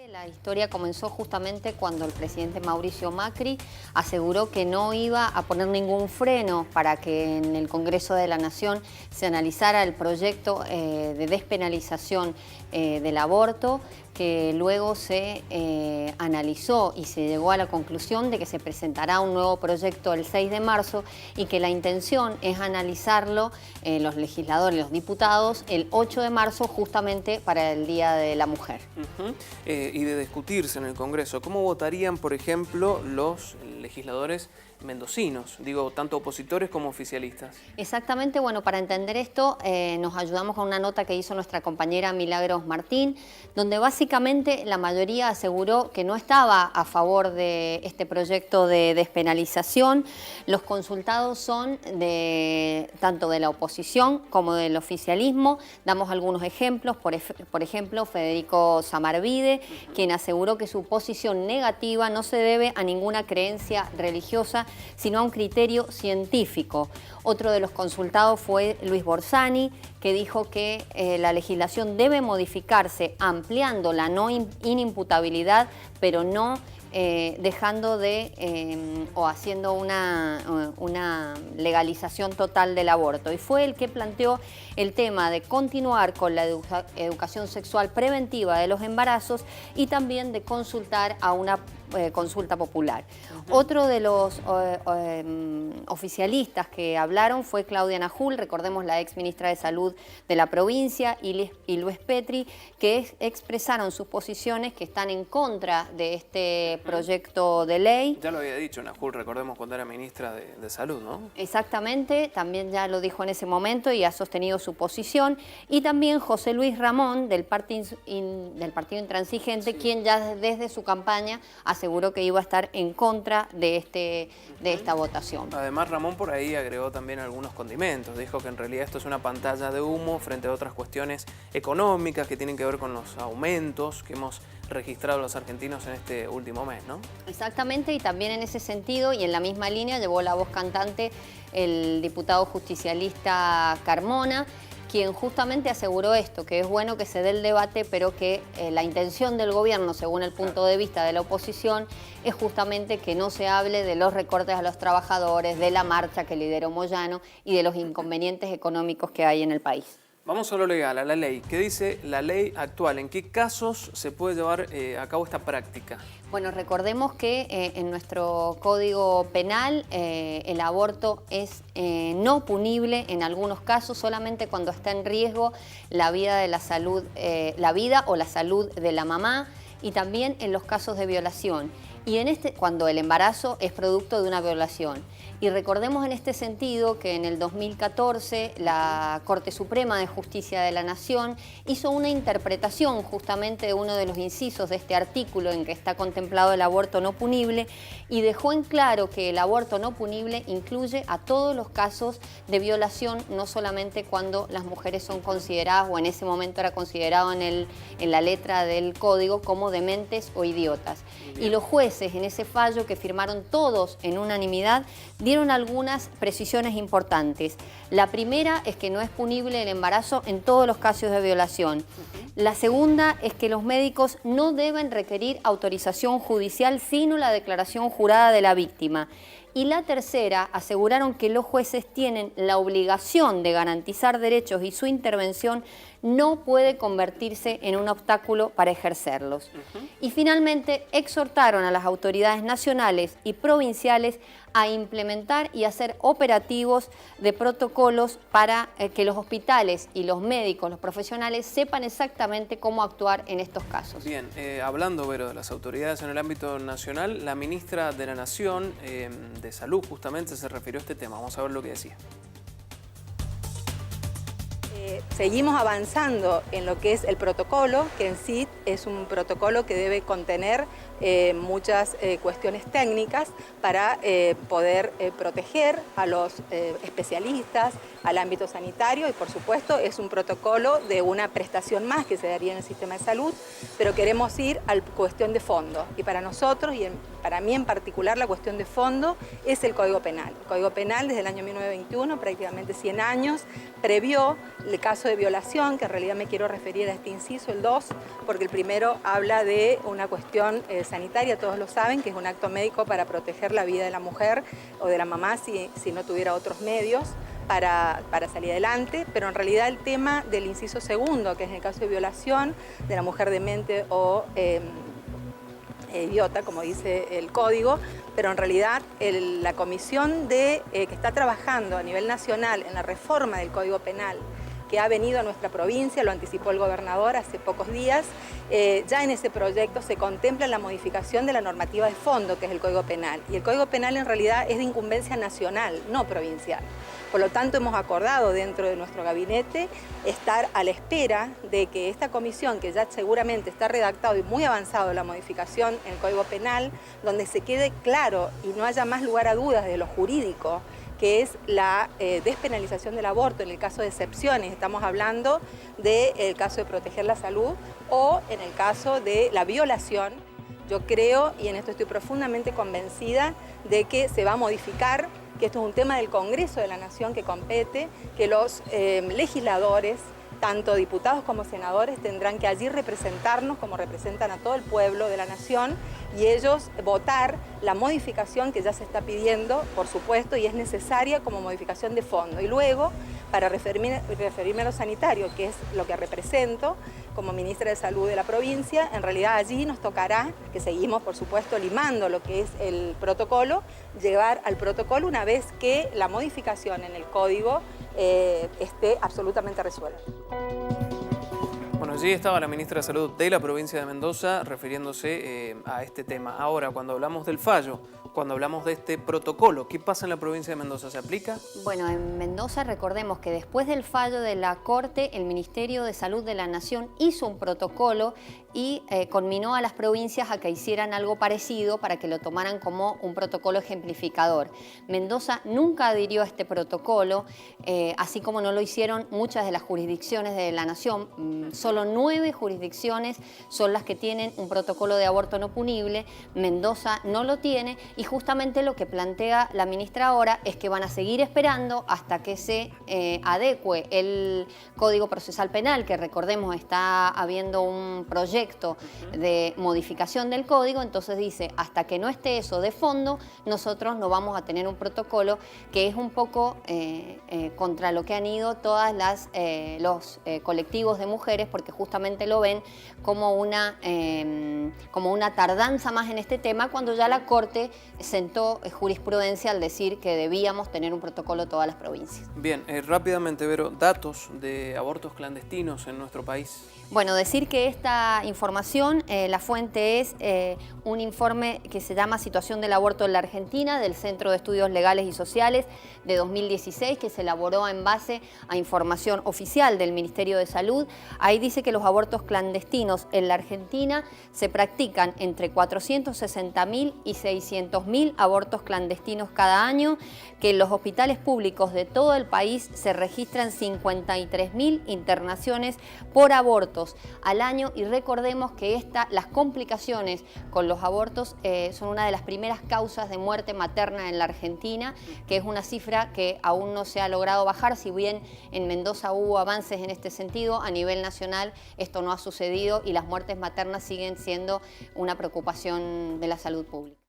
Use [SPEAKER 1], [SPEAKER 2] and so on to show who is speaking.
[SPEAKER 1] La historia comenzó justamente cuando el presidente Mauricio Macri aseguró que no iba a poner ningún freno para que en el Congreso de la Nación se analizara el proyecto de despenalización del aborto, que luego se analizó y se llegó a la conclusión de que se presentará un nuevo proyecto el 6 de marzo y que la intención es analizarlo los legisladores, los diputados, el 8 de marzo justamente para el Día de la Mujer.
[SPEAKER 2] Y de discutirse en el Congreso, ¿cómo votarían, por ejemplo, los legisladores mendocinos? Digo, tanto opositores como oficialistas.
[SPEAKER 1] Exactamente, bueno, para entender esto nos ayudamos con una nota que hizo nuestra compañera Milagros Martín, donde básicamente la mayoría aseguró que no estaba a favor de este proyecto de despenalización. Los consultados son tanto de la oposición como del oficialismo. Damos algunos ejemplos, por ejemplo, Federico Samarvide, quien aseguró que su posición negativa no se debe a ninguna creencia religiosa, sino a un criterio científico. Otro de los consultados fue Luis Borsani, que dijo que la legislación debe modificarse ampliando la no inimputabilidad, pero no dejando o haciendo una legalización total del aborto. Y fue el que planteó el tema de continuar con la educación sexual preventiva de los embarazos y también de consultar a una consulta popular. Otro de los oficialistas que hablaron fue Claudia Najul, recordemos la ex ministra de Salud de la provincia, y Luis Petri, que expresaron sus posiciones que están en contra de este proyecto de ley.
[SPEAKER 2] Ya lo había dicho Najul, recordemos cuando era ministra de Salud, ¿no?
[SPEAKER 1] Exactamente, también ya lo dijo en ese momento y ha sostenido su posición. Y también José Luis Ramón, del Partido Intransigente, sí, quien ya desde su campaña aseguró que iba a estar en contra de esta votación.
[SPEAKER 2] Además, Ramón por ahí agregó también algunos condimentos. Dijo que en realidad esto es una pantalla de humo frente a otras cuestiones económicas que tienen que ver con los aumentos que hemos registrado los argentinos en este último mes, ¿no?
[SPEAKER 1] Exactamente, y también en ese sentido y en la misma línea llevó la voz cantante el diputado justicialista Carmona, quien justamente aseguró esto, que es bueno que se dé el debate, pero que la intención del gobierno, según el punto de vista de la oposición, es justamente que no se hable de los recortes a los trabajadores, de la marcha que lideró Moyano y de los inconvenientes económicos que hay en el país.
[SPEAKER 2] Vamos a lo legal, a la ley. ¿Qué dice la ley actual? ¿En qué casos se puede llevar a cabo esta práctica?
[SPEAKER 1] Bueno, recordemos que en nuestro Código Penal el aborto es no punible en algunos casos, solamente cuando está en riesgo la vida o la salud de la mamá, y también en los casos de violación. Y cuando el embarazo es producto de una violación. Y recordemos en este sentido que en el 2014 la Corte Suprema de Justicia de la Nación hizo una interpretación justamente de uno de los incisos de este artículo en que está contemplado el aborto no punible y dejó en claro que el aborto no punible incluye a todos los casos de violación, no solamente cuando las mujeres son consideradas, o en ese momento era considerado en la letra del código, como dementes o idiotas. Y los jueces en ese fallo, que firmaron todos en unanimidad, dieron algunas precisiones importantes. La primera es que no es punible el embarazo en todos los casos de violación. La segunda es que los médicos no deben requerir autorización judicial sino la declaración jurada de la víctima. Y la tercera, aseguraron que los jueces tienen la obligación de garantizar derechos y su intervención no puede convertirse en un obstáculo para ejercerlos. Y finalmente exhortaron a las autoridades nacionales y provinciales a implementar y hacer operativos de protocolos para que los hospitales y los médicos, los profesionales, sepan exactamente cómo actuar en estos casos.
[SPEAKER 2] Bien, hablando, Vero, de las autoridades en el ámbito nacional, la ministra de la Nación de Salud justamente se refirió a este tema. Vamos a ver lo que decía.
[SPEAKER 3] Seguimos avanzando en lo que es el protocolo, que en sí es un protocolo que debe contener muchas cuestiones técnicas para poder proteger a los especialistas, al ámbito sanitario, y por supuesto es un protocolo de una prestación más que se daría en el sistema de salud, pero queremos ir a la cuestión de fondo, y para nosotros y para mí en particular la cuestión de fondo es el Código Penal. El Código Penal desde el año 1921, prácticamente 100 años, previó el caso de violación, que en realidad me quiero referir a este inciso, el 2, porque el primero habla de una cuestión sanitaria, todos lo saben, que es un acto médico para proteger la vida de la mujer o de la mamá si no tuviera otros medios para salir adelante, pero en realidad el tema del inciso segundo, que es en el caso de violación de la mujer demente o idiota, como dice el código, pero en realidad la comisión que está trabajando a nivel nacional en la reforma del Código Penal, que ha venido a nuestra provincia, lo anticipó el gobernador hace pocos días, ya en ese proyecto se contempla la modificación de la normativa de fondo, que es el Código Penal. Y el Código Penal en realidad es de incumbencia nacional, no provincial. Por lo tanto, hemos acordado dentro de nuestro gabinete estar a la espera de que esta comisión, que ya seguramente está redactado y muy avanzado la modificación en el Código Penal, donde se quede claro y no haya más lugar a dudas de lo jurídico, que es la despenalización del aborto en el caso de excepciones. Estamos hablando del caso de proteger la salud o en el caso de la violación. Yo creo, y en esto estoy profundamente convencida, de que se va a modificar, que esto es un tema del Congreso de la Nación que compete, que los legisladores, tanto diputados como senadores, tendrán que allí representarnos como representan a todo el pueblo de la nación y ellos votar la modificación que ya se está pidiendo, por supuesto, y es necesaria como modificación de fondo. Y luego, para referirme a lo sanitario, que es lo que represento como ministra de Salud de la provincia, en realidad allí nos tocará, que seguimos, por supuesto, limando lo que es el protocolo, llevar al protocolo una vez que la modificación en el código esté absolutamente resuelta.
[SPEAKER 2] Bueno, allí estaba la ministra de Salud de la provincia de Mendoza refiriéndose a este tema. Ahora, cuando hablamos del fallo, cuando hablamos de este protocolo, ¿qué pasa en la provincia de Mendoza? ¿Se aplica?
[SPEAKER 1] Bueno, en Mendoza recordemos que después del fallo de la Corte, el Ministerio de Salud de la Nación hizo un protocolo y conminó a las provincias a que hicieran algo parecido para que lo tomaran como un protocolo ejemplificador. Mendoza nunca adhirió a este protocolo, así como no lo hicieron muchas de las jurisdicciones de la Nación. Solo 9 jurisdicciones son las que tienen un protocolo de aborto no punible. Mendoza no lo tiene y justamente lo que plantea la ministra ahora es que van a seguir esperando hasta que se adecue el Código Procesal Penal, que recordemos está habiendo un proyecto de modificación del código, entonces dice, hasta que no esté eso de fondo, nosotros no vamos a tener un protocolo, que es un poco contra lo que han ido todas los colectivos de mujeres, porque justamente lo ven como una tardanza más en este tema, cuando ya la Corte sentó jurisprudencia al decir que debíamos tener un protocolo todas las provincias.
[SPEAKER 2] Bien, rápidamente, Vero, datos de abortos clandestinos en nuestro país.
[SPEAKER 1] Bueno, decir que esta información, la fuente es un informe que se llama Situación del aborto en la Argentina, del Centro de Estudios Legales y Sociales de 2016, que se elaboró en base a información oficial del Ministerio de Salud. Ahí dice que los abortos clandestinos en la Argentina se practican entre 460.000 y 600.000 abortos clandestinos cada año, que en los hospitales públicos de todo el país se registran 53.000 internaciones por abortos al año, y recordemos que las complicaciones con los abortos son una de las primeras causas de muerte materna en la Argentina, que es una cifra que aún no se ha logrado bajar. Si bien en Mendoza hubo avances en este sentido, a nivel nacional esto no ha sucedido y las muertes maternas siguen siendo una preocupación de la salud pública.